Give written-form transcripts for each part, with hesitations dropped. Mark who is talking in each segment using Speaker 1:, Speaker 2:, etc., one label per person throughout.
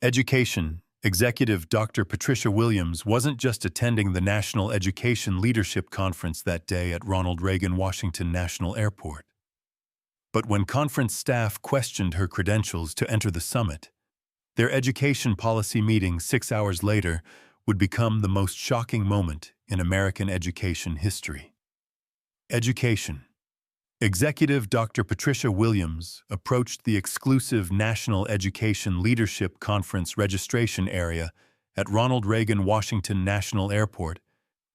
Speaker 1: Education. Executive Dr. Patricia Williams wasn't just attending the National Education Leadership Conference that day at Ronald Reagan Washington National Airport. But when conference staff questioned her credentials to enter the summit, their education policy meeting 6 hours later would become the most shocking moment in American education history. Education. Executive Dr. Patricia Williams approached the exclusive National Education Leadership Conference registration area at Ronald Reagan Washington National Airport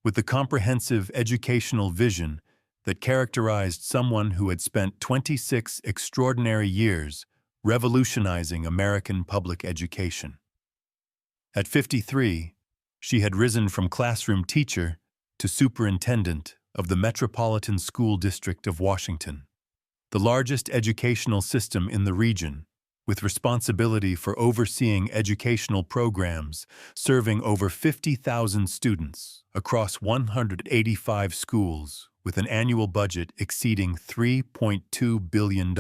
Speaker 1: with the comprehensive educational vision that characterized someone who had spent 26 extraordinary years revolutionizing American public education. At 53, she had risen from classroom teacher to superintendent of the Metropolitan School District of Washington, the largest educational system in the region, with responsibility for overseeing educational programs serving over 50,000 students across 185 schools with an annual budget exceeding $3.2 billion.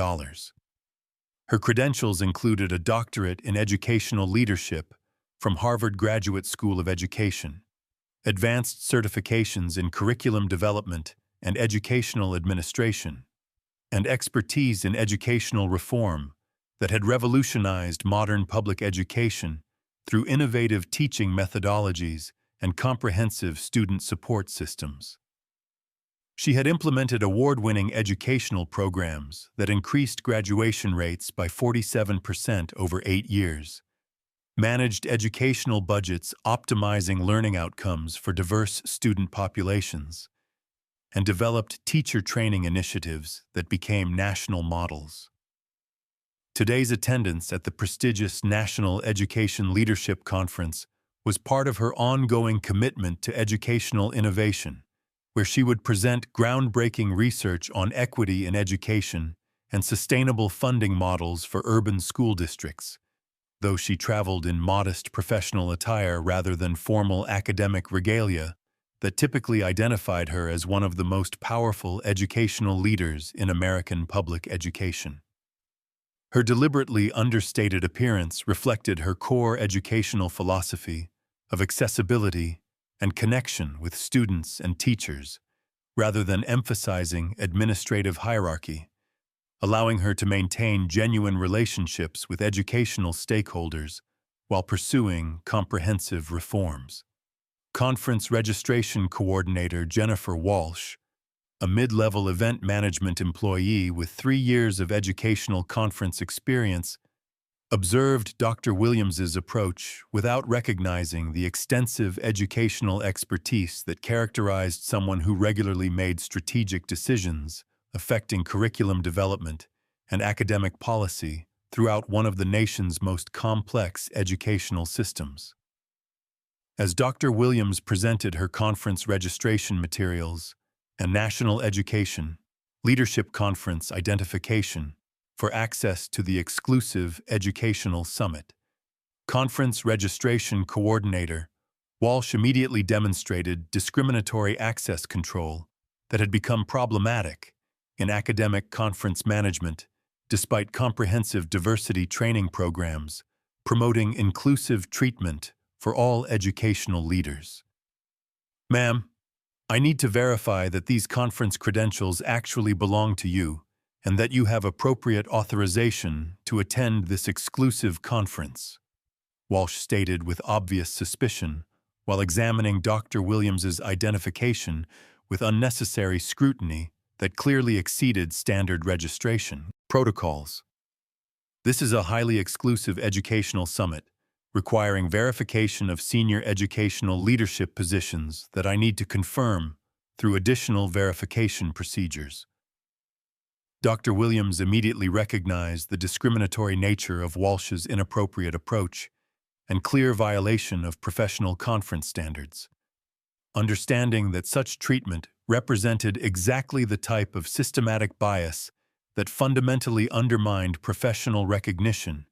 Speaker 1: Her credentials included a doctorate in educational leadership from Harvard Graduate School of Education, advanced certifications in curriculum development and educational administration, and expertise in educational reform that had revolutionized modern public education through innovative teaching methodologies and comprehensive student support systems. She had implemented award-winning educational programs that increased graduation rates by 47% over 8 years, managed educational budgets optimizing learning outcomes for diverse student populations, and developed teacher training initiatives that became national models. Today's attendance at the prestigious National Education Leadership Conference was part of her ongoing commitment to educational innovation, where she would present groundbreaking research on equity in education and sustainable funding models for urban school districts, though she traveled in modest professional attire rather than formal academic regalia that typically identified her as one of the most powerful educational leaders in American public education. Her deliberately understated appearance reflected her core educational philosophy of accessibility and connection with students and teachers, rather than emphasizing administrative hierarchy, allowing her to maintain genuine relationships with educational stakeholders while pursuing comprehensive reforms. Conference Registration Coordinator Jennifer Walsh, a mid-level event management employee with 3 years of educational conference experience, observed Dr. Williams's approach without recognizing the extensive educational expertise that characterized someone who regularly made strategic decisions affecting curriculum development and academic policy throughout one of the nation's most complex educational systems. As Dr. Williams presented her conference registration materials and National Education Leadership Conference identification for access to the exclusive educational summit, Conference Registration Coordinator Walsh immediately demonstrated discriminatory access control that had become problematic in academic conference management despite comprehensive diversity training programs promoting inclusive treatment for all educational leaders. "Ma'am, I need to verify that these conference credentials actually belong to you and that you have appropriate authorization to attend this exclusive conference," Walsh stated with obvious suspicion while examining Dr. Williams's identification with unnecessary scrutiny that clearly exceeded standard registration protocols. "This is a highly exclusive educational summit, requiring verification of senior educational leadership positions that I need to confirm through additional verification procedures." Dr. Williams immediately recognized the discriminatory nature of Walsh's inappropriate approach and clear violation of professional conference standards. Understanding that such treatment represented exactly the type of systematic bias that fundamentally undermined professional recognition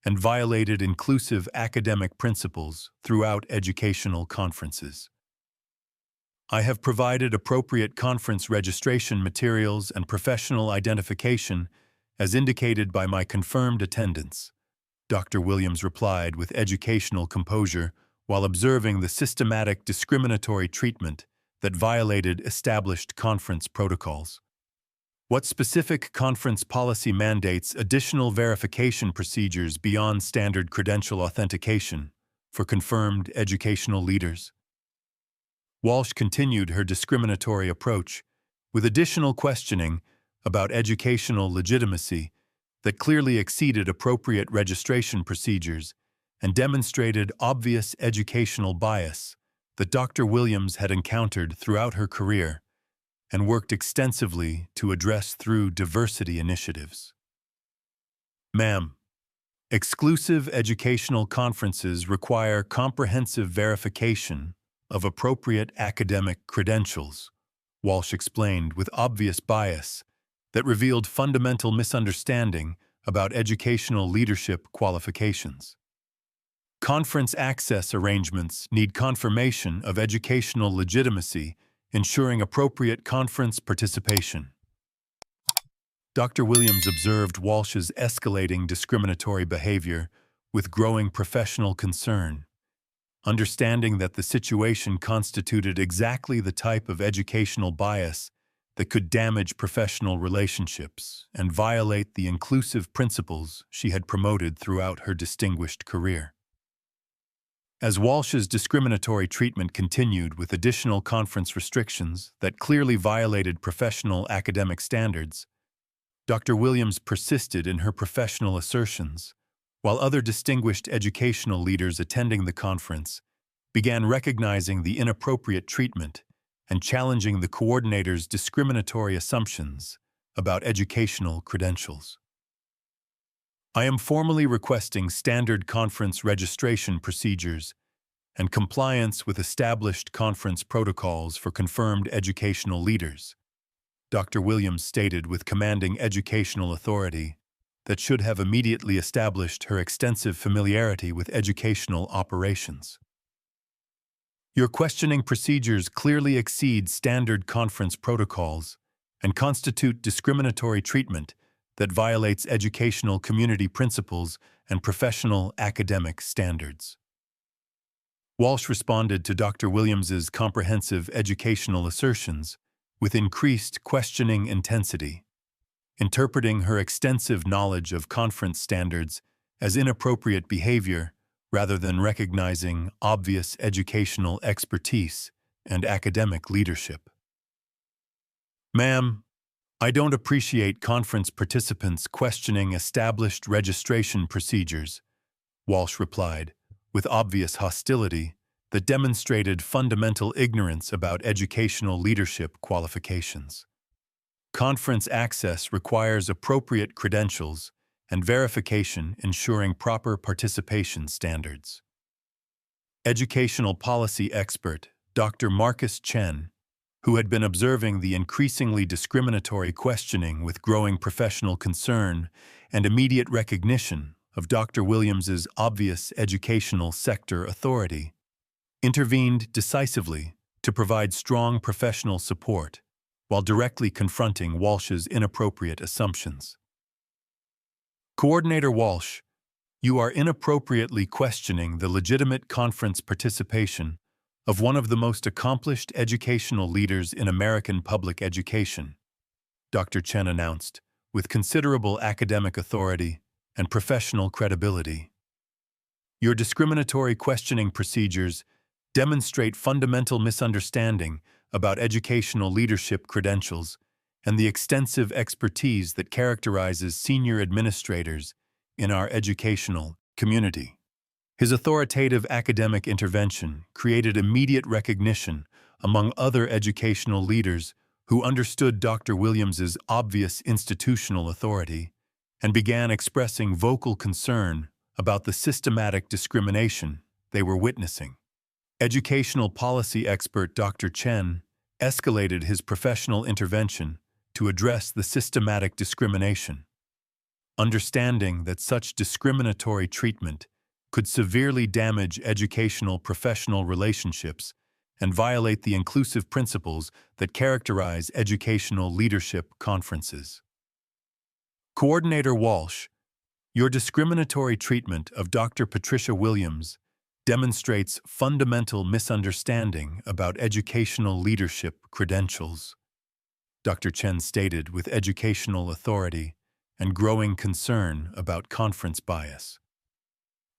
Speaker 1: and violated inclusive academic principles throughout educational conferences. "I have provided appropriate conference registration materials and professional identification as indicated by my confirmed attendance," Dr. Williams replied with educational composure while observing the systematic discriminatory treatment that violated established conference protocols. What specific conference policy mandates additional verification procedures beyond standard credential authentication for confirmed educational leaders? Walsh continued her discriminatory approach with additional questioning about educational legitimacy that clearly exceeded appropriate registration procedures and demonstrated obvious educational bias that Dr. Williams had encountered throughout her career and worked extensively to address through diversity initiatives. Ma'am, exclusive educational conferences require comprehensive verification of appropriate academic credentials, Walsh explained with obvious bias that revealed fundamental misunderstanding about educational leadership qualifications. Conference access arrangements need confirmation of educational legitimacy, ensuring appropriate conference participation. Dr. Williams observed Walsh's escalating discriminatory behavior with growing professional concern, understanding that the situation constituted exactly the type of educational bias that could damage professional relationships and violate the inclusive principles she had promoted throughout her distinguished career. As Walsh's discriminatory treatment continued with additional conference restrictions that clearly violated professional academic standards, Dr. Williams persisted in her professional assertions, while other distinguished educational leaders attending the conference began recognizing the inappropriate treatment and challenging the coordinator's discriminatory assumptions about educational credentials. I am formally requesting standard conference registration procedures and compliance with established conference protocols for confirmed educational leaders, Dr. Williams stated with commanding educational authority that should have immediately established her extensive familiarity with educational operations. Your questioning procedures clearly exceed standard conference protocols and constitute discriminatory treatment that violates educational community principles and professional academic standards. Walsh responded to Dr. Williams's comprehensive educational assertions with increased questioning intensity, interpreting her extensive knowledge of conference standards as inappropriate behavior rather than recognizing obvious educational expertise and academic leadership. Ma'am, I don't appreciate conference participants questioning established registration procedures, Walsh replied, with obvious hostility that demonstrated fundamental ignorance about educational leadership qualifications. Conference access requires appropriate credentials and verification ensuring proper participation standards. Educational policy expert Dr. Marcus Chen, who had been observing the increasingly discriminatory questioning with growing professional concern and immediate recognition of Dr. Williams's obvious educational sector authority, intervened decisively to provide strong professional support while directly confronting Walsh's inappropriate assumptions. Coordinator Walsh, you are inappropriately questioning the legitimate conference participation of one of the most accomplished educational leaders in American public education, Dr. Chen announced, with considerable academic authority and professional credibility. Your discriminatory questioning procedures demonstrate fundamental misunderstanding about educational leadership credentials and the extensive expertise that characterizes senior administrators in our educational community. His authoritative academic intervention created immediate recognition among other educational leaders who understood Dr. Williams's obvious institutional authority and began expressing vocal concern about the systematic discrimination they were witnessing. Educational policy expert Dr. Chen escalated his professional intervention to address the systematic discrimination, understanding that such discriminatory treatment could severely damage educational professional relationships and violate the inclusive principles that characterize educational leadership conferences. Coordinator Walsh, Your discriminatory treatment of Dr. Patricia Williams demonstrates fundamental misunderstanding about educational leadership credentials, Dr. Chen stated with educational authority and growing concern about conference bias.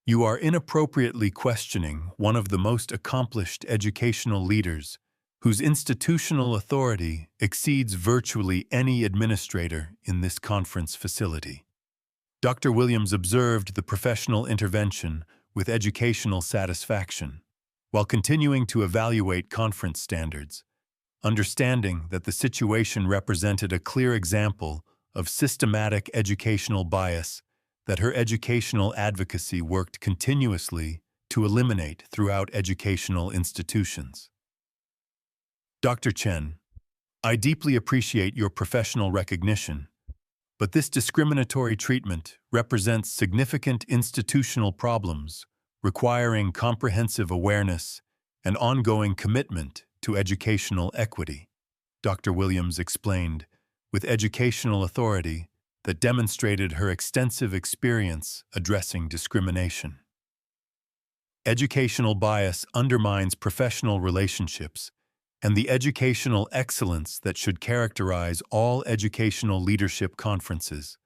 Speaker 1: You are inappropriately questioning one of the most accomplished educational leaders whose institutional authority exceeds virtually any administrator in this conference facility. Dr. Williams observed the professional intervention with educational satisfaction, while continuing to evaluate conference standards, understanding that the situation represented a clear example of systematic educational bias that her educational advocacy worked continuously to eliminate throughout educational institutions. Dr. Chen, I deeply appreciate your professional recognition, but this discriminatory treatment represents significant institutional problems requiring comprehensive awareness and ongoing commitment to educational equity, Dr. Williams explained, with educational authority that demonstrated her extensive experience addressing discrimination. Educational bias undermines professional relationships and the educational excellence that should characterize all educational leadership conferences.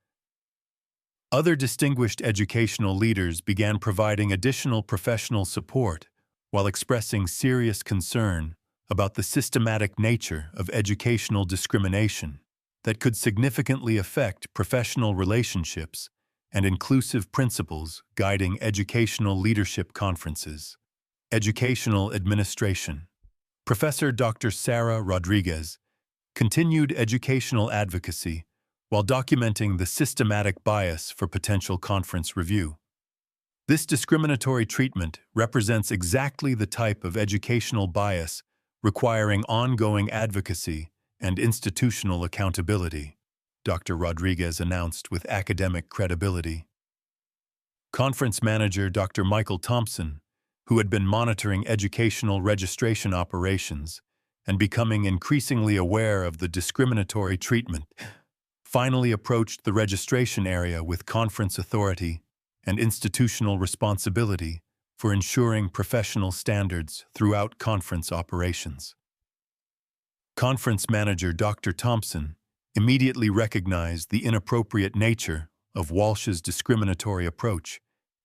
Speaker 1: Other distinguished educational leaders began providing additional professional support while expressing serious concern about the systematic nature of educational discrimination that could significantly affect professional relationships and inclusive principles guiding educational leadership conferences. Educational administration. Professor Dr. Sarah Rodriguez continued educational advocacy while documenting the systematic bias for potential conference review. This discriminatory treatment represents exactly the type of educational bias requiring ongoing advocacy and institutional accountability, Dr. Rodriguez announced with academic credibility. Conference manager Dr. Michael Thompson, who had been monitoring educational registration operations and becoming increasingly aware of the discriminatory treatment, finally approached the registration area with conference authority and institutional responsibility for ensuring professional standards throughout conference operations. Conference manager Dr. Thompson immediately recognized the inappropriate nature of Walsh's discriminatory approach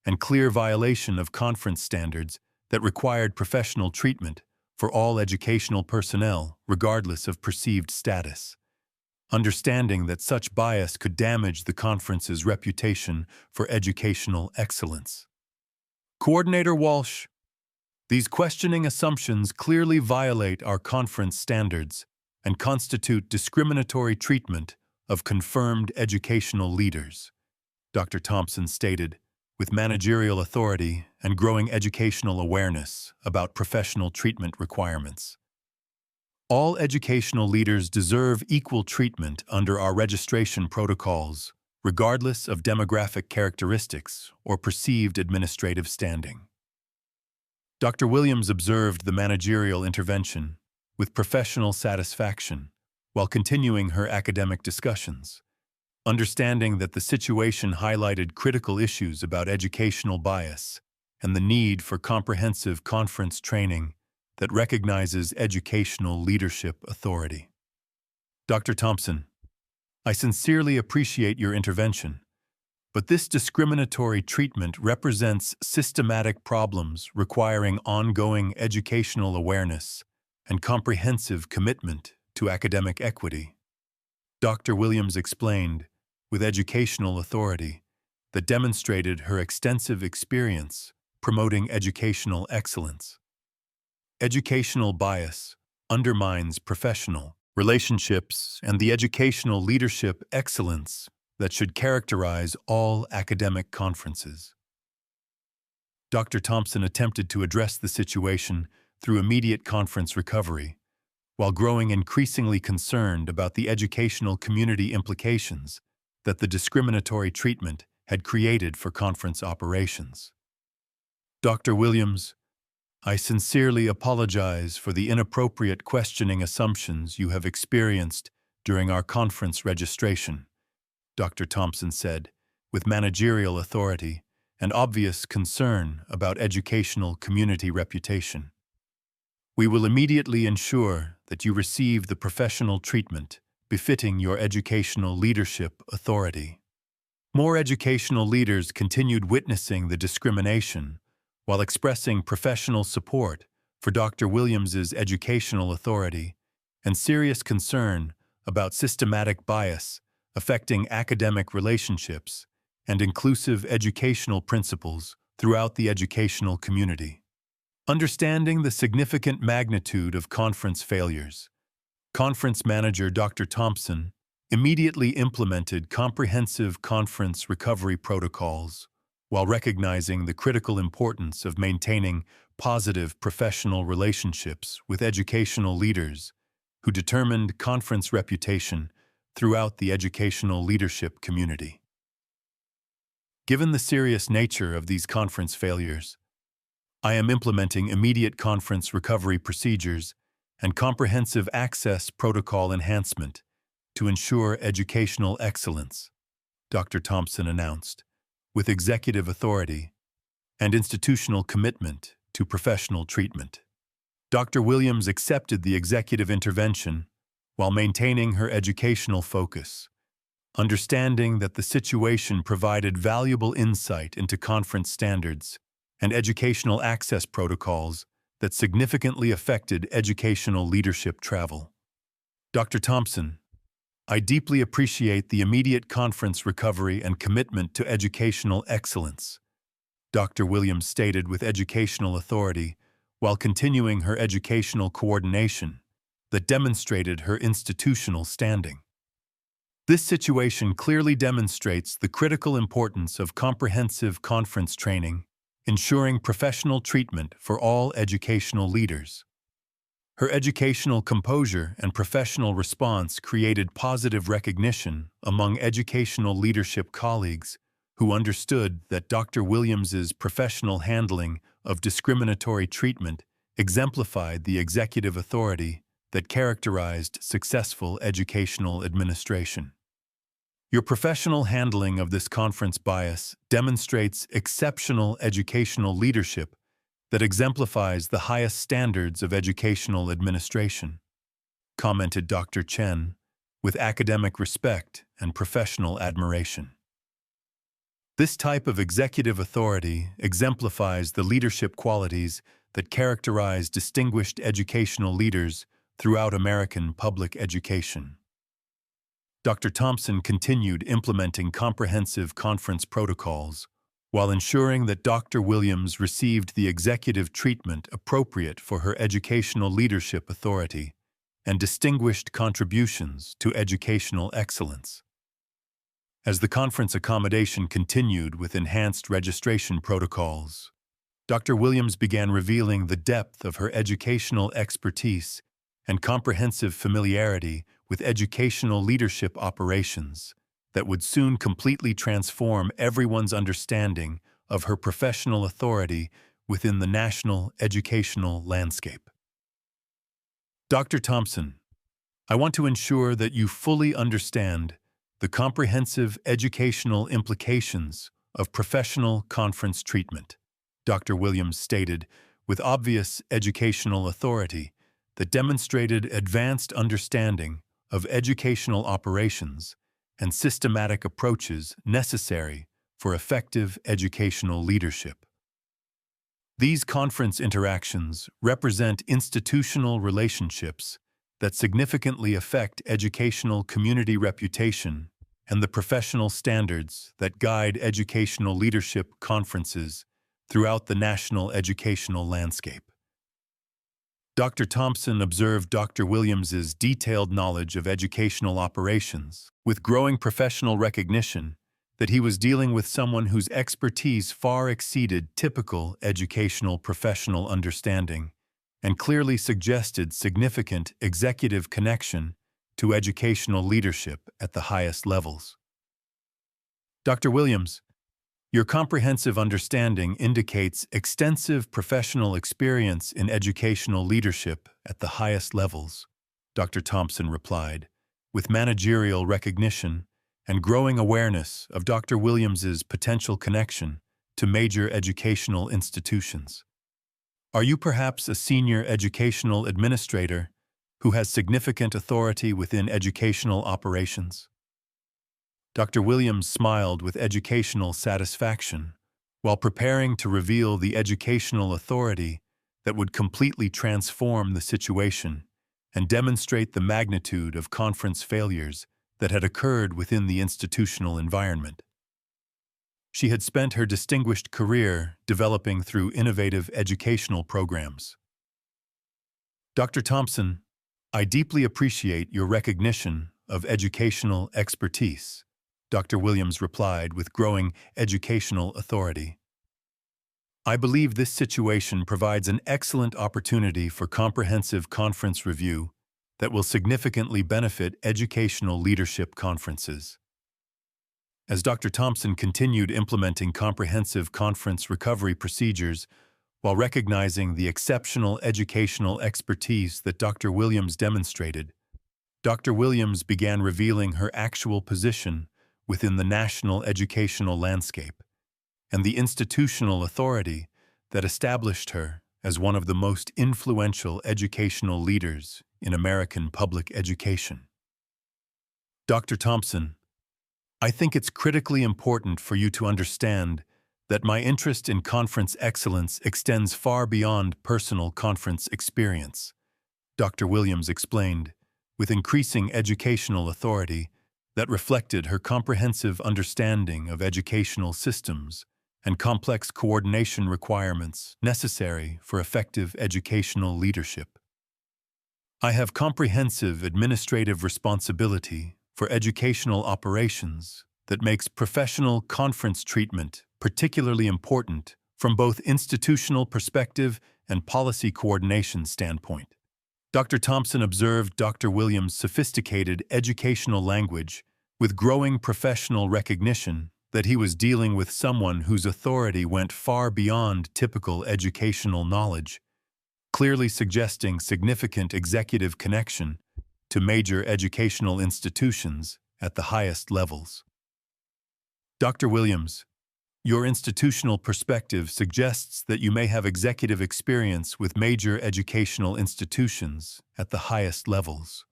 Speaker 1: and clear violation of conference standards that required professional treatment for all educational personnel regardless of perceived status. Understanding that such bias could damage the conference's reputation for educational excellence. Coordinator Walsh, these questioning assumptions clearly violate our conference standards and constitute discriminatory treatment of confirmed educational leaders, Dr. Thompson stated, with managerial authority and growing educational awareness about professional treatment requirements. All educational leaders deserve equal treatment under our registration protocols, regardless of demographic characteristics or perceived administrative standing. Dr. Williams observed the managerial intervention with professional satisfaction while continuing her academic discussions, understanding that the situation highlighted critical issues about educational bias and the need for comprehensive conference training that recognizes educational leadership authority. Dr. Thompson, I sincerely appreciate your intervention, but this discriminatory treatment represents systematic problems requiring ongoing educational awareness and comprehensive commitment to academic equity. Dr. Williams explained, with educational authority, that demonstrated her extensive experience promoting educational excellence. Educational bias undermines professional relationships and the educational leadership excellence that should characterize all academic conferences. Dr. Thompson attempted to address the situation through immediate conference recovery, while growing increasingly concerned about the educational community implications that the discriminatory treatment had created for conference operations. Dr. Williams, I sincerely apologize for the inappropriate questioning assumptions you have experienced during our conference registration, Dr. Thompson said, with managerial authority and obvious concern about educational community reputation. We will immediately ensure that you receive the professional treatment befitting your educational leadership authority. More educational leaders continued witnessing the discrimination while expressing professional support for Dr. Williams's educational authority and serious concern about systematic bias affecting academic relationships and inclusive educational principles throughout the educational community. Understanding the significant magnitude of conference failures, Conference Manager Dr. Thompson immediately implemented comprehensive conference recovery protocols while recognizing the critical importance of maintaining positive professional relationships with educational leaders who determined conference reputation throughout the educational leadership community. Given the serious nature of these conference failures, I am implementing immediate conference recovery procedures and comprehensive access protocol enhancement to ensure educational excellence, Dr. Thompson announced, with executive authority and institutional commitment to professional treatment. Dr. Williams accepted the executive intervention while maintaining her educational focus, understanding that the situation provided valuable insight into conference standards and educational access protocols that significantly affected educational leadership travel. Dr. Thompson, I deeply appreciate the immediate conference recovery and commitment to educational excellence, Dr. Williams stated with educational authority while continuing her educational coordination that demonstrated her institutional standing. This situation clearly demonstrates the critical importance of comprehensive conference training, ensuring professional treatment for all educational leaders. Her educational composure and professional response created positive recognition among educational leadership colleagues who understood that Dr. Williams's professional handling of discriminatory treatment exemplified the executive authority that characterized successful educational administration. Your professional handling of this conference bias demonstrates exceptional educational leadership that exemplifies the highest standards of educational administration, commented Dr. Chen with academic respect and professional admiration. This type of executive authority exemplifies the leadership qualities that characterize distinguished educational leaders throughout American public education. Dr. Thompson continued implementing comprehensive conference protocols while ensuring that Dr. Williams received the executive treatment appropriate for her educational leadership authority and distinguished contributions to educational excellence. As the conference accommodation continued with enhanced registration protocols, Dr. Williams began revealing the depth of her educational expertise and comprehensive familiarity with educational leadership operations that would soon completely transform everyone's understanding of her professional authority within the national educational landscape. Dr. Thompson, I want to ensure that you fully understand the comprehensive educational implications of professional conference treatment, Dr. Williams stated with obvious educational authority that demonstrated advanced understanding of educational operations and systematic approaches necessary for effective educational leadership. These conference interactions represent institutional relationships that significantly affect educational community reputation and the professional standards that guide educational leadership conferences throughout the national educational landscape. Dr. Thompson observed Dr. Williams's detailed knowledge of educational operations, with growing professional recognition that he was dealing with someone whose expertise far exceeded typical educational professional understanding and clearly suggested significant executive connection to educational leadership at the highest levels. Dr. Williams, your comprehensive understanding indicates extensive professional experience in educational leadership at the highest levels, Dr. Thompson replied, with managerial recognition and growing awareness of Dr. Williams's potential connection to major educational institutions. Are you perhaps a senior educational administrator who has significant authority within educational operations? Dr. Williams smiled with educational satisfaction while preparing to reveal the educational authority that would completely transform the situation and demonstrate the magnitude of conference failures that had occurred within the institutional environment. She had spent her distinguished career developing through innovative educational programs. Dr. Thompson, I deeply appreciate your recognition of educational expertise, Dr. Williams replied with growing educational authority. I believe this situation provides an excellent opportunity for comprehensive conference review that will significantly benefit educational leadership conferences. As Dr. Thompson continued implementing comprehensive conference recovery procedures while recognizing the exceptional educational expertise that Dr. Williams demonstrated, Dr. Williams began revealing her actual position within the national educational landscape and the institutional authority that established her as one of the most influential educational leaders in American public education. Dr. Thompson, I think it's critically important for you to understand that my interest in conference excellence extends far beyond personal conference experience, Dr. Williams explained, with increasing educational authority that reflected her comprehensive understanding of educational systems and complex coordination requirements necessary for effective educational leadership. I have comprehensive administrative responsibility for educational operations that makes professional conference treatment particularly important from both institutional perspective and policy coordination standpoint. Dr. Thompson observed Dr. Williams' sophisticated educational language with growing professional recognition that he was dealing with someone whose authority went far beyond typical educational knowledge, clearly suggesting significant executive connection to major educational institutions at the highest levels. Dr. Williams, your institutional perspective suggests that you may have executive experience with major educational institutions at the highest levels,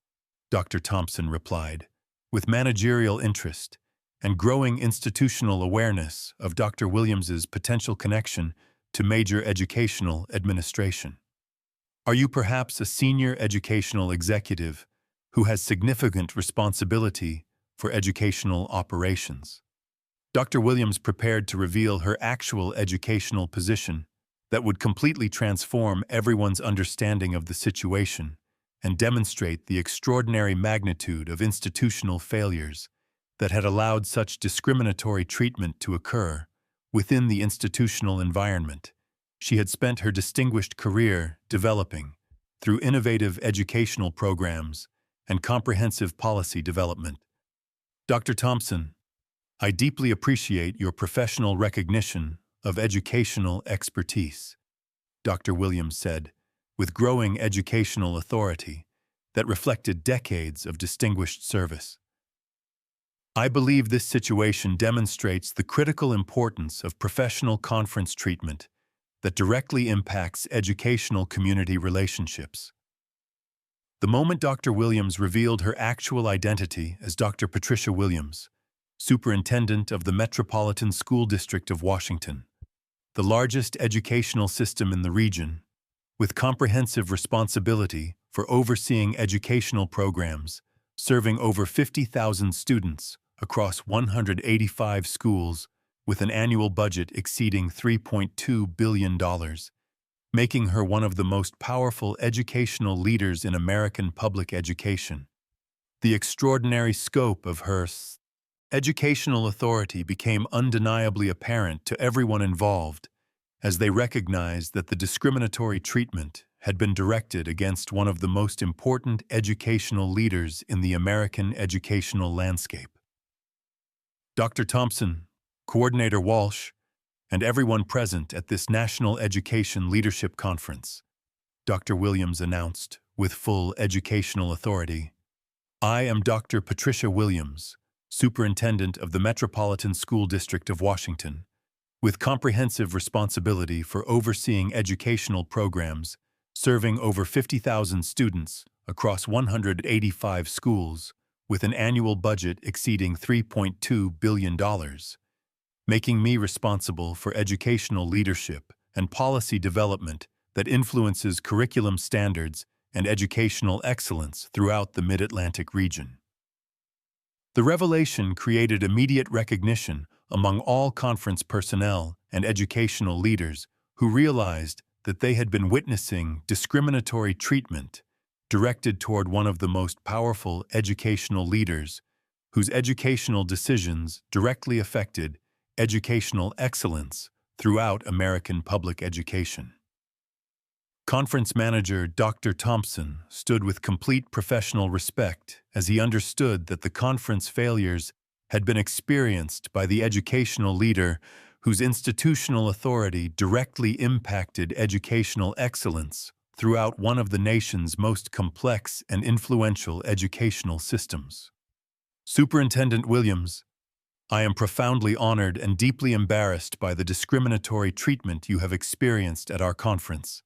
Speaker 1: Dr. Thompson replied, with managerial interest and growing institutional awareness of Dr. Williams's potential connection to major educational administration. Are you perhaps a senior educational executive who has significant responsibility for educational operations? Dr. Williams prepared to reveal her actual educational position that would completely transform everyone's understanding of the situation and demonstrate the extraordinary magnitude of institutional failures that had allowed such discriminatory treatment to occur within the institutional environment she had spent her distinguished career developing through innovative educational programs and comprehensive policy development. Dr. Thompson, I deeply appreciate your professional recognition of educational expertise, Dr. Williams said, with growing educational authority that reflected decades of distinguished service. I believe this situation demonstrates the critical importance of professional conference treatment that directly impacts educational community relationships. The moment Dr. Williams revealed her actual identity as Dr. Patricia Williams, Superintendent of the Metropolitan School District of Washington, the largest educational system in the region, with comprehensive responsibility for overseeing educational programs serving over 50,000 students across 185 schools with an annual budget exceeding $3.2 billion, making her one of the most powerful educational leaders in American public education. The extraordinary scope of her educational authority became undeniably apparent to everyone involved as they recognized that the discriminatory treatment had been directed against one of the most important educational leaders in the American educational landscape. Dr. Thompson, Coordinator Walsh, and everyone present at this National Education Leadership Conference, Dr. Williams announced with full educational authority, I am Dr. Patricia Williams, Superintendent of the Metropolitan School District of Washington, with comprehensive responsibility for overseeing educational programs, serving over 50,000 students across 185 schools, with an annual budget exceeding $3.2 billion, making me responsible for educational leadership and policy development that influences curriculum standards and educational excellence throughout the Mid-Atlantic region. The revelation created immediate recognition among all conference personnel and educational leaders who realized that they had been witnessing discriminatory treatment directed toward one of the most powerful educational leaders whose educational decisions directly affected educational excellence throughout American public education. Conference Manager Dr. Thompson stood with complete professional respect as he understood that the conference failures had been experienced by the educational leader whose institutional authority directly impacted educational excellence throughout one of the nation's most complex and influential educational systems. Superintendent Williams, I am profoundly honored and deeply embarrassed by the discriminatory treatment you have experienced at our conference,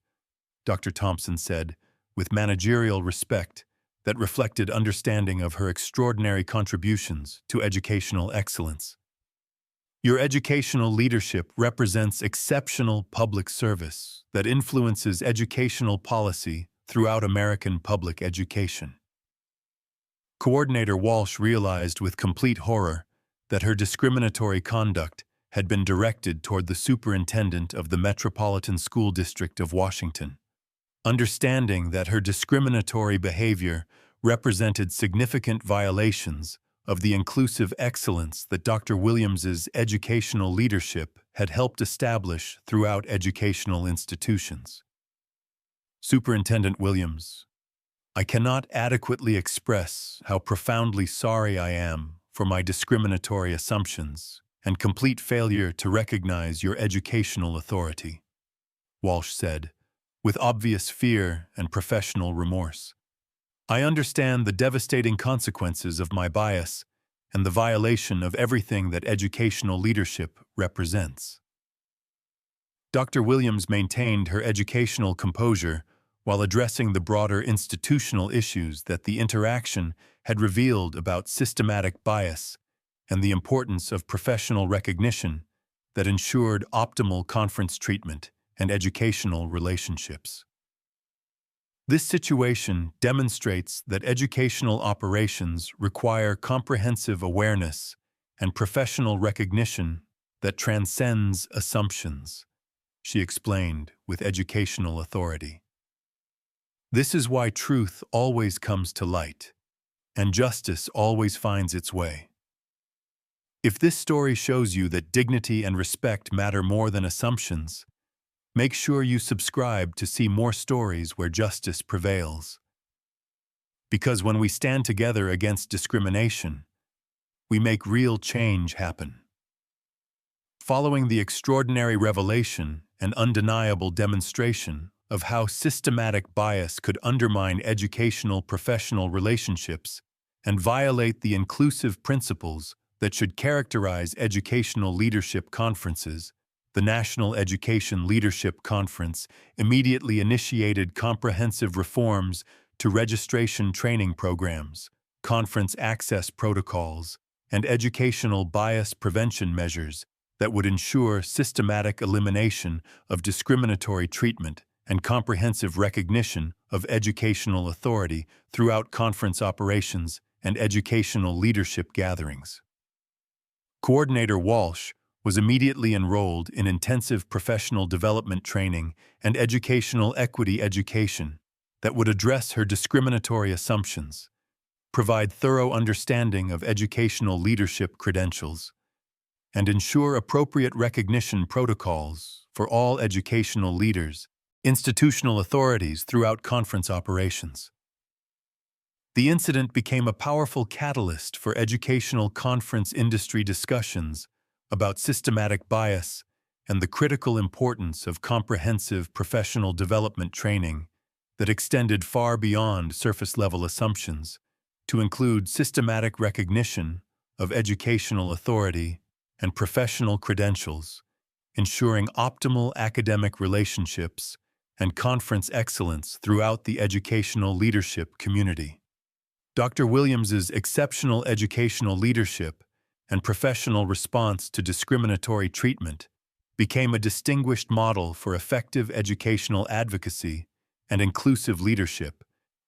Speaker 1: Dr. Thompson said, with managerial respect that reflected understanding of her extraordinary contributions to educational excellence. Your educational leadership represents exceptional public service that influences educational policy throughout American public education. Coordinator Walsh realized with complete horror that her discriminatory conduct had been directed toward the superintendent of the Metropolitan School District of Washington. Understanding that her discriminatory behavior represented significant violations of the inclusive excellence that Dr. Williams's educational leadership had helped establish throughout educational institutions. Superintendent Williams, I cannot adequately express how profoundly sorry I am for my discriminatory assumptions and complete failure to recognize your educational authority, Walsh said, with obvious fear and professional remorse. I understand the devastating consequences of my bias and the violation of everything that educational leadership represents. Dr. Williams maintained her educational composure while addressing the broader institutional issues that the interaction had revealed about systematic bias and the importance of professional recognition that ensured optimal conference treatment and educational relationships. This situation demonstrates that educational operations require comprehensive awareness and professional recognition that transcends assumptions, she explained with educational authority. This is why truth always comes to light, and justice always finds its way. If this story shows you that dignity and respect matter more than assumptions, make sure you subscribe to see more stories where justice prevails. Because when we stand together against discrimination, we make real change happen. Following the extraordinary revelation and undeniable demonstration of how systematic bias could undermine educational professional relationships and violate the inclusive principles that should characterize educational leadership conferences, the National Education Leadership Conference immediately initiated comprehensive reforms to registration training programs, conference access protocols, and educational bias prevention measures that would ensure systematic elimination of discriminatory treatment and comprehensive recognition of educational authority throughout conference operations and educational leadership gatherings. Coordinator Walsh was immediately enrolled in intensive professional development training and educational equity education that would address her discriminatory assumptions, provide thorough understanding of educational leadership credentials, and ensure appropriate recognition protocols for all educational leaders, institutional authorities throughout conference operations. The incident became a powerful catalyst for educational conference industry discussions about systematic bias and the critical importance of comprehensive professional development training that extended far beyond surface-level assumptions to include systematic recognition of educational authority and professional credentials, ensuring optimal academic relationships and conference excellence throughout the educational leadership community. Dr. Williams's exceptional educational leadership and professional response to discriminatory treatment became a distinguished model for effective educational advocacy and inclusive leadership,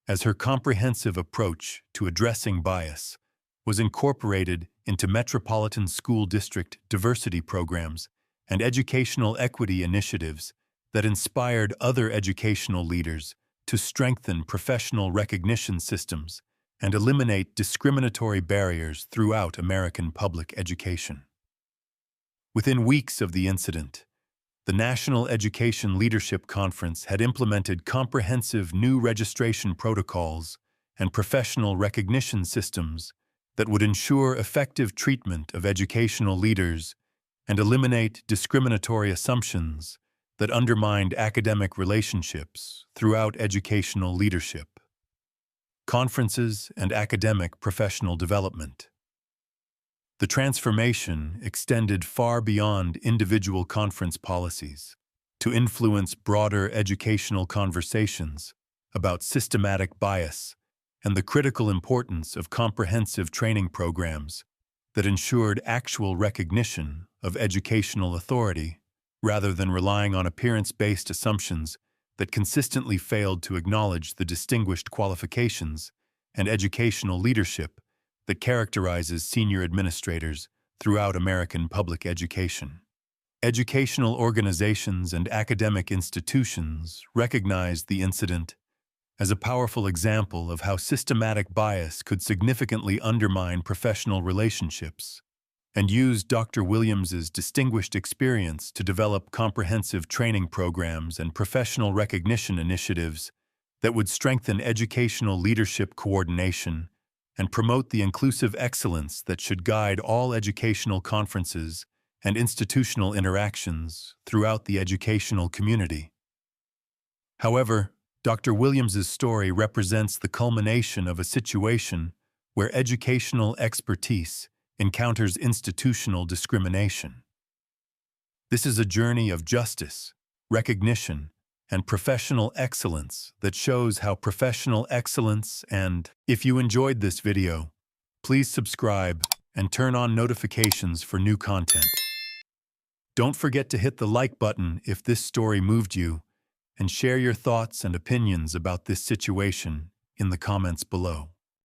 Speaker 1: as her comprehensive approach to addressing bias was incorporated into metropolitan school district diversity programs and educational equity initiatives that inspired other educational leaders to strengthen professional recognition systems and eliminate discriminatory barriers throughout American public education. Within weeks of the incident, the National Education Leadership Conference had implemented comprehensive new registration protocols and professional recognition systems that would ensure effective treatment of educational leaders and eliminate discriminatory assumptions that undermined academic relationships throughout educational leadership. Conferences and academic professional development. The transformation extended far beyond individual conference policies to influence broader educational conversations about systematic bias and the critical importance of comprehensive training programs that ensured actual recognition of educational authority rather than relying on appearance-based assumptions that consistently failed to acknowledge the distinguished qualifications and educational leadership that characterizes senior administrators throughout American public education. Educational organizations and academic institutions recognized the incident as a powerful example of how systematic bias could significantly undermine professional relationships, and used Dr. Williams's distinguished experience to develop comprehensive training programs and professional recognition initiatives that would strengthen educational leadership coordination and promote the inclusive excellence that should guide all educational conferences and institutional interactions throughout the educational community. However, Dr. Williams's story represents the culmination of a situation where educational expertise encounters institutional discrimination. This is a journey of justice, recognition, and professional excellence that shows how professional excellence and, if you enjoyed this video, please subscribe and turn on notifications for new content. Don't forget to hit the like button if this story moved you, and share your thoughts and opinions about this situation in the comments below.